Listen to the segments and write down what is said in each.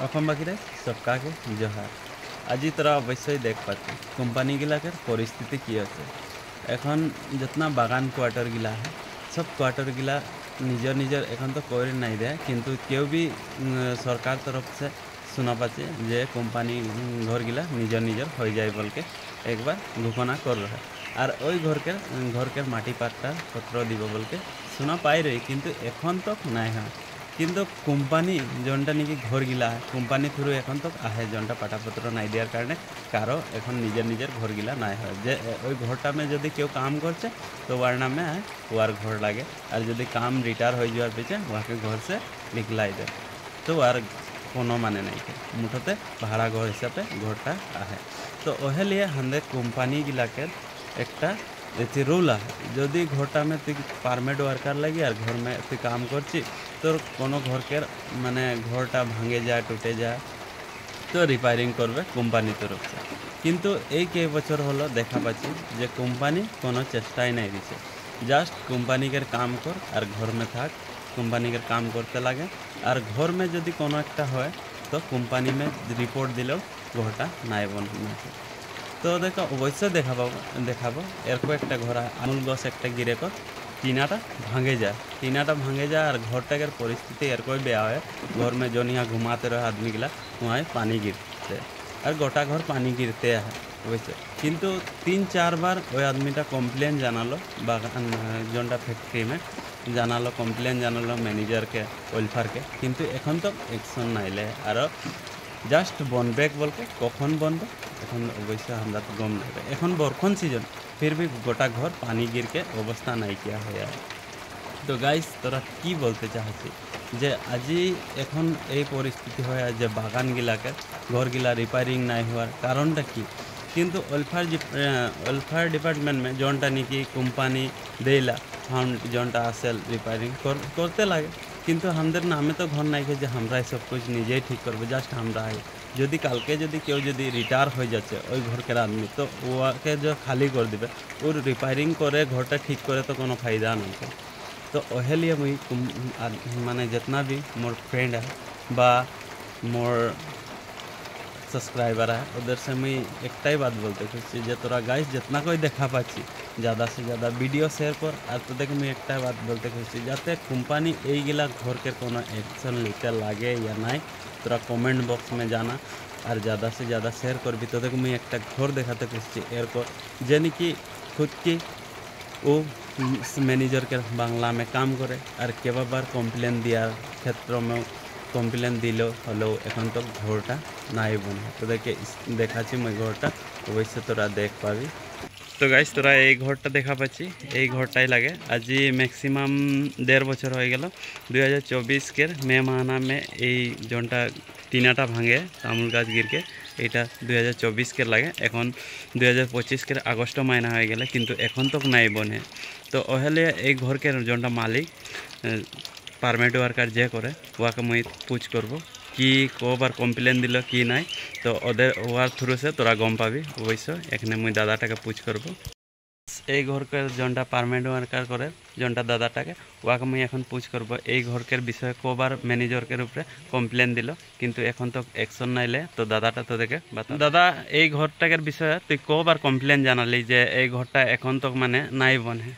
অসমবাসীরা সবকাকে জহার। আজি তোরা অবশ্যই দেখ পাচ্ছি কোম্পানিগুলাকে পরিস্থিতি কি আছে। এখন जितना বাগান কোয়ার্টার গিলা है सब কোয়ার্টার গিলা নিজের নিজের এখন তো করে নাই দেয়, কিন্তু কেউ বি সরকার তরফ से শোনা পাচ্ছে যে কোম্পানি ঘরগিলা নিজের নিজের হয়ে যায় বলকে একবার ঘোষণা কর রहा है। আর ওই ঘরকের মাটি পাট্টা পত্র দিব বলকে শোনা পাই রই, কিন্তু এখন তো নাই হয়। কিন্তু কোম্পানি জনটা নাকি ঘরগিলা কোম্পানি থ্রু এখন তো আহে জনটা পাটাপত্র নাই দেওয়ার কারণে কারো এখন নিজের নিজের ঘরগিলা নাই হয় যে ওই ঘরটা में যদি কেউ কাম করছে তো ওর নামে ওর ঘর লাগে, আর যদি কাম রিটায়ার হয়ে যাওয়ার পিছে ওকে ঘর से निकलाई दे তো আর কোনো মানে নাই মুঠতে ভাড়া ঘর হিসাবে ঘরটা আহে। তো ওহে লিয়ে হামদের কোম্পানি গিলাকে একটা এতে রুল है, যদি ঘরটা में তুই পারমেড ওয়ার্কার লাগি আর ঘর में তুই কাম করছি তোর কোনো ঘরকের মানে ঘরটা ভাঙে যায় টুটে যায় তো রিপেয়ারিং করবে কোম্পানি তরফ से। কিন্তু এই কে বছর হলো দেখা পাচ্ছি যে কোম্পানি কোনো চেষ্টাই নাই দিছে, জাস্ট কোম্পানিকের কাম কর আর ঘর में থাক, কোম্পানিকের কাম করতে লাগে। আর ঘর में যদি কোনো একটা হয় তো কোম্পানি में রিপোর্ট দিলেও ঘরটা নাই বনছে। তো দেখো অবশ্যই দেখাবো এরকম একটা ঘর আমুল গছ একটা গিরে কর टीनाटा भांगे जा और घरटा के परिस्थिति एरको बेया है। घर में जो यहाँ घुमाते रहे आदमी गिला वहाँ पानी गिरते और गोटा घर पानी गिरते है वैसे। किंतु 3-4 बार वो आदमीटा कम्प्लेन जानालो बागान जोनटा फैक्ट्री में जानालो कम्प्लेन जानालो मैनेजर के वेलफेयर के, किंतु एखन तक एक्शन नाइले और জাস্ট বনবেক বলকে কখন বন্ধ এখন অবশ্য আমরা তো গম নাই। এখন বরখন সিজন फिर भी গোটা ঘর পানি গিরকে অবস্থা নাইকিয়া হয়ে আছে। তো গাইস তোরা কি বলতে চাচ্ছি যে আজি এখন এই পরিস্থিতি হয়ে আছে যে বাগানগুলাকে ঘরগুলা রিপেয়ারিং নাই হওয়ার কারণটা কি। কিন্তু ওয়েলফেয়ার ডিপার্টমেন্ট में जोनटा नाकि কোম্পানি देला हम जोनटा आसेल रिपेयरिंग करते लगे, কিন্তু আমাদের নামে তো ঘর নাই যে আমরা সব কিছু নিজেই ঠিক করবো। জাস্ট আমরা যদি কালকে যদি কেউ যদি রিটায়ার হয়ে যাচ্ছে ওই ঘরকের আদমি তো ওকে যে খালি করে দিবে ওর রিপেয়ারিং করে ঘরটা ঠিক করে তো কোনো फायदा नहीं। तो ओहे लिए मुई माने जितना भी मोर फ्रेंड है बा मोर सब्सक्राइबर है उधर से मुई एकटाई बात बोलते खुशी जे तोरा गाइस जितना कोई देखा पाची ज़्यादा से ज़्यादा वीडियो शेयर कर। और तो देख मुई एकटाई बात बोलते खुशी जाते कोम्पानी এইগিলা ঘরকে কোনো एक्शन लेते लागे या नहीं तोरा कमेंट बॉक्स में जाना और ज़्यादा से ज़्यादा शेयर कर भी। तो देख मुई एक घर देखाते खुशी एरको जे कि खुद की वो मैनेजर के बांग्ला में काम करे और केबा बार कम्प्लेन दियार क्षेत्र में कम्प्लेन दिलो हलो एखन तक घरटा नाई बने। तो देखा मैं घरटा अवश्य तोरा देख पाबी। तो गाइस तोरा ये घरटा देखा पाची ये घरटाई लगे आज मैक्सिमाम 1.5 बছর हो गल 2024 के मे माह में ये जोनटा टीनाटा भांगे तामुल गाछ गिर के এটা 2024 के लगे এখন 2025 के আগস্ট मायना हो गए किंतु এখন तक नहीं बने। तो ओहले एक घर के जोनटा मालिक पारमेट वार्कार जे करे वाके मुई पूछ करब कि कबार कम्प्लेन दिल कि ना तो ओदर ओर थ्रू से तोरा गम पाबी अवश्य एखने मुई दादाटाके पूछ करब। এই ঘরকের জনটা পারমানেন্ট ওয়ার্কার করে জনটা দাদাটাকে ওয়াকে মুই এখন পুছ করব এই ঘরকের বিষয়ে কবার ম্যানেজারকের উপরে কমপ্লেন দিল কিন্তু এখন তো অ্যাকশন নাইলে। তো দাদাটা তো দেখে দাদা এই ঘরটাকের বিষয়ে তুই কবার কমপ্লেন জানালি যে এই ঘরটা এখন তো মানে নাই বনে।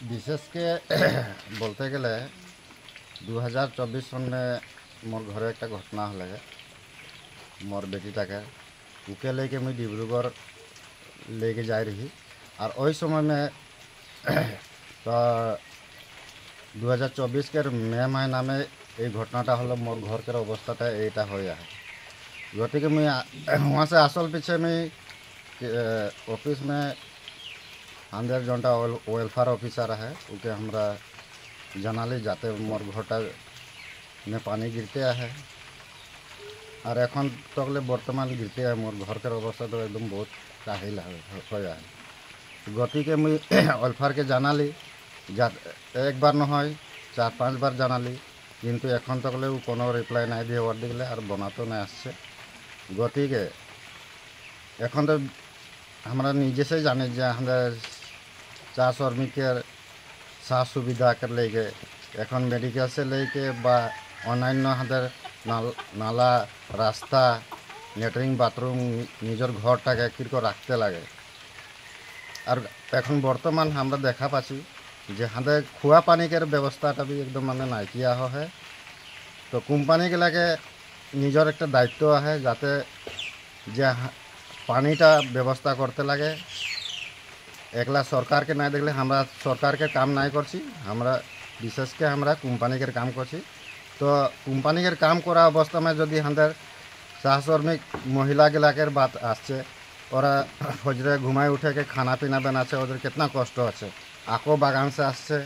বিশেষকে বলতে গেলে 2024 सन में मोर घरे एक घटना हल मोर बेटीटाके उके लेके मुई डिब्रूगढ़ लेके जा रही और वही समय में तो 2024 के मे महीना में ये घटनाटा हलो मोर घर के अवस्थाटा यहाँ हो जाए। गति के मुई वहाँ से आसल पीछे मैं ऑफिस में हमारे जोनटा वेलफेयर ऑफिसर है उके हमरा जनाली जाते मोर घरटा में पानी गिरते है और एखन तकले बर्तमान गिरते है मोर घर के अवस्था तो एकदम बहुत काहिल हो जाए। गति के मुई वेलफेयर के जानाली एक बार नहय 4-5 बार जानाली किंतु एखन तकले कोनो रिप्लाई नहीं दिए वर दिले और बनाते नहीं आसছে। गति के एखन तो हमरा निजे से जाने जे हमारे चार श्रमिक के साथ सुविधा कर लेके एखन मेडिकल से लेके बा अन्य हमारे নালা রাস্তা লেট্রিন বাথরুম নিজের ঘরটাকে কিরকম রাখতে লাগে। আর এখন বর্তমান আমরা দেখা পাচ্ছি যে হাঁদের খোয়া পানিকের ব্যবস্থাটা বি একদম মানে নাইকিয়া হয়। তো কোম্পানিগুলাকে নিজের একটা দায়িত্ব আছে যাতে যে পানিটা ব্যবস্থা করতে লাগে। একলা সরকারকে নাই দেখলে আমরা সরকারকে কাম নাই করছি, আমরা বিশেষকে আমরা কোম্পানিকের কাম করছি। তো কোম্পানিকের কাম করা অবস্থায় যদি হাঁদের শ্রমিক মহিলাগুলাকের বাত আসছে, ওরা ফজরে ঘুমায় উঠে के खाना पीना बनाচ্ছে, ওদের कितना কষ্ট আছে। আকো বাগান से আসছে,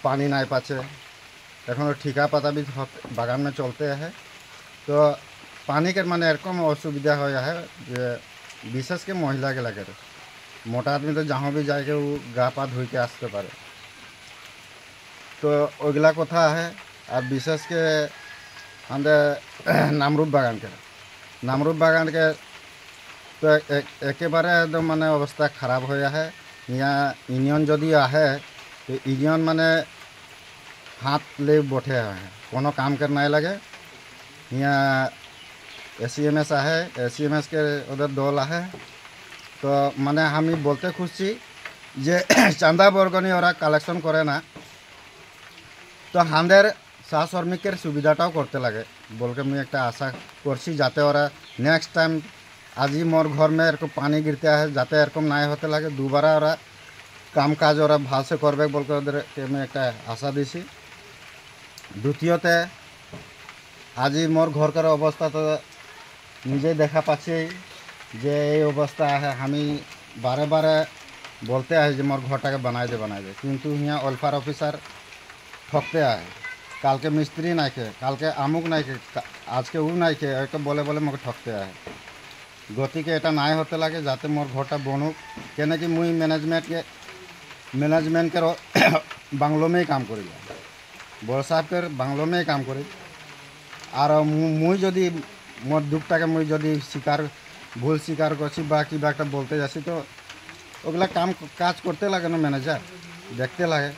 পানি নাই পাচ্ছে, এখন ঠিকা পাতা भी বাগান में चलते हैं। तो पानी के माने एरकम असुविधा हो है যে বিশেষ के মহিলাগুলাকে। মোটা आदमी तो जहाँ भी जाके वो গা পা ধুই के আসতে পারে। तो ওইগুলা কথা है। আর বিশেষ के আমাদের নামরূপ বাগান के तो एकेबारे एकदम माने अवस्था खराब हो है। यहाँ यूनियन जदि आहे तो यूनियन माने हाथ ले बैठे हैं, कोनो काम कर नहीं लगे। यहाँ ACMS आहे, ACMS के उधर दल आहे। तो माने हम बोलते खुशी जे चांदा बरगनी ओरा कालेक्शन करे ना, तो हांदेर श्रमिकेर सुविधाटाও करते लगे बोल के मैं एक आशा करছি যাতে ওরা नेक्स्ट टाइम आज ही मोर घर में एरकम पानी गिरते है जाते एरकम ना होते लगे, दोबारा ओरा काम काज ओरा भाल से करबे बोल के ओদের मैं एक आशा दीছি। द्वितीयते आज ही मोर घर कर अवस्था तो निजे देखा पाচ্ছি যে এই অবস্থা है। हमी बारे बारे बोलते हैं जो मोर घरटाके बनाए दे, किंतु यहाँ ओलफार ऑफिसर ठकते आए। कल के मिस्त्री नहीं के, कल के अमुक नहीं के, आज के वो नहीं के, एक बोले बोले मोके ठकते आए। गति के एटा नाय होते लगे जाते मोर घरटा बनूक केने कि मुई मैनेजमेंट के बांग्लो में ही काम करी, बड़ साहब के बांग्लो में ही काम करी। और मुई जदि मोर दुखटाके मुई जदि भूल स्वीकार करছি বা কিবা একটা বলতে যাচ্ছি, তো ওগুলা কাজ করতে লাগে না ম্যানেজার, দেখতে লাগে।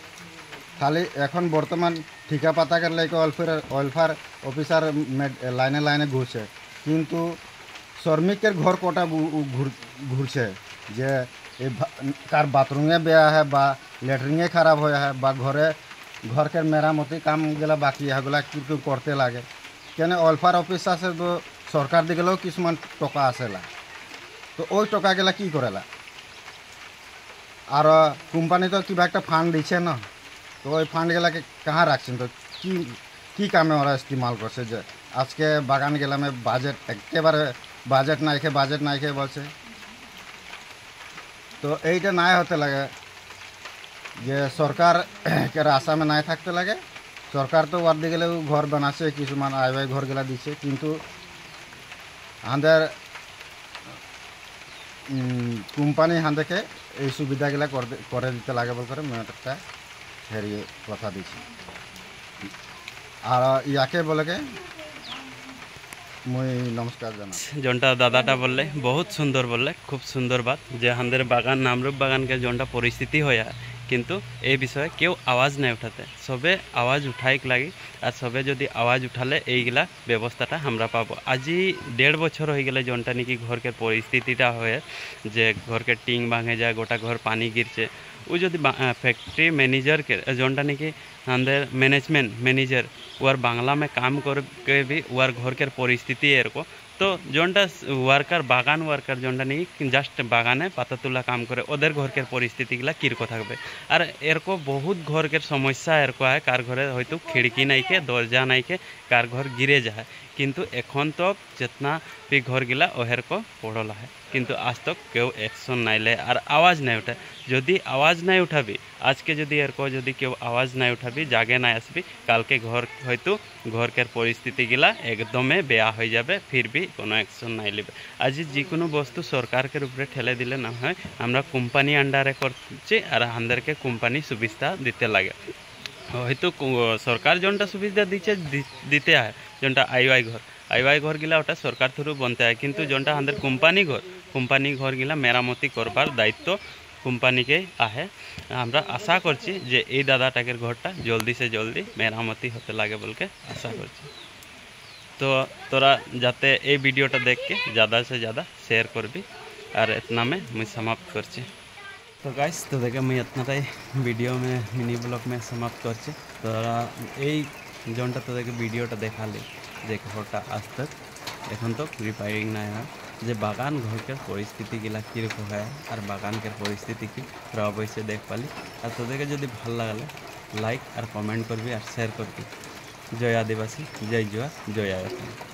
খালি এখন বর্তমান ঠিকা পাতাকে লেগে ওয়েলফেয়ার অফিসার লাইনে লাইনে ঘুরছে, কিন্তু শ্রমিকের ঘর কোটা ঘুরছে যে কার বাথরুমে বেয়া है বা ল্যাট্রিনে খারাপ হয়ে है বা ঘরকে মেরামতি কামগুলা বাকি এগুলা কিন্তু করতে লাগে। কেন ওয়েলফেয়ার অফিসার से তো সরকার দিকেও কিছুমান টাকা আসেলা, তো ওই টাকাগুলা কি করেলা। আর কোম্পানি তো কিবা একটা ফান্ড দিচ্ছে না, তো ওই ফান্ডগুলাকে कहाँ রাখছেন, তো কি কামে ওরা ইস্তেমাল করছে। যে আজকে বাগান গেলাম বাজেট একেবারে বাজেট নাই খেয়ে বলছে। তো এইটা নাই হতে লাগে যে সরকারের আশা में নাই থাকতে লাগে। সরকার তো ওর দিকে ঘর বানাচ্ছে, কিছুমান আই ঘরগুলা দিচ্ছে, কিন্তু আমাদের কোম্পানি হাঁদেকে এই সুবিধাগুলা করে দিতে লাগে বল করে मैं একটা হেরি কথা দিচ্ছি। আর ইয়াকে বলে কে মুই নমস্কার জানাই। जोनटा दादाटा बोले बहुत सुंदर बोले, खूब सुंदर बात जे हांदेर बागान नामरूप बागान के जोनटा परिस्थिति होया, किंतु ए विषय केउ आवाज़ नहीं उठाते। सबे आवाज़ उठाइक लगी और सबे जदि आवाज़ उठाले এইগুলা व्यवस्थाटा हमरा पाबो। आज 1.5 বছর हो गए जोनटा निकी घर के परिस्थितिटा होए जे घर के टिंग भांगे जाए, गोटा घर पानी गिरचे। वो जदि फैक्ट्री मैनेजर के जोनटा निकी हांदेर मैनेजर वार बांग्ला में काम करके भी वार घर के परिस्थिति एरको, तो जोनटा बागान वार्कार जोनटा नहीं जस्ट बागाने पाता तुला काम करे ओদের घर के परिस्थितिगुला किरको थाकबे। और एरको बहुत घर के समस्या एरको है, कार घरे हयतो खिड़की नहीं के दरजा नहीं के कार घर गिरे जाए, किंतु एखन तक जितना भी घर गिला ओहेर को पड़ला है, किंतु आज तक केउ एक्शन नहीं ले और आवाज़ नहीं उठे। जदि आवाज़ नहीं उठाबी आज के जदि एरको जदि केउ आवाज़ नहीं उठाबी जागे नहीं आसबी, कल के घर हयतो घर के परिस्थितिगुला एकदमे बेया हो जाबे, फिर भी कोनो एक्शन नहीं लेबे। आज जिकोनो वस्तु सरकार के ऊपर ठेले दिले ना है, हमरा कोम्पानी अंडारे करछि और हांदेर के कोम्पानी सुविधा दिते लागे। हयतो सरकार जोनटा सुविधा दीते है जोनटा आईवाई घर गिला ओटा सरकार थ्रू बनते है, किंतु जोनटा हांदेर कोम्पानी घर गिला मेरामती करबार दायित्व কোম্পানিকেই আহে। আমরা আশা করছি যে এই দাদাটাকের ঘরটা জলদি সে জলদি মেরামতি হতে লাগে বলকে আশা করছি। তো তোরা যাতে এই ভিডিওটা দেখকে ज़्यादा से ज़्यादा शेयर करबी और इतना में मुझे समाप्त करছি। तो गाइस तो देखे मुझे इतनाटाई वीडियो में मिनी ब्लॉग में समाप्त करছি। তোরা এই জনটা তোদেরকে ভিডিওটা দেখালি যে ঘরটা আজ তক এখন তো রিপেয়ারিং নাই হয়, যে বাগান ঘরকের পরিস্থিতিগুলা কীরকম হয় আর বাগানকের পরিস্থিতি কি তোরা অবশ্যই দেখ পালি। আর তোদেরকে যদি ভালো লাগলে লাইক আর কমেন্ট করবি আর শেয়ার করবি। জয় আদিবাসী, জয় জোয়ার, জয় আদিবাসী।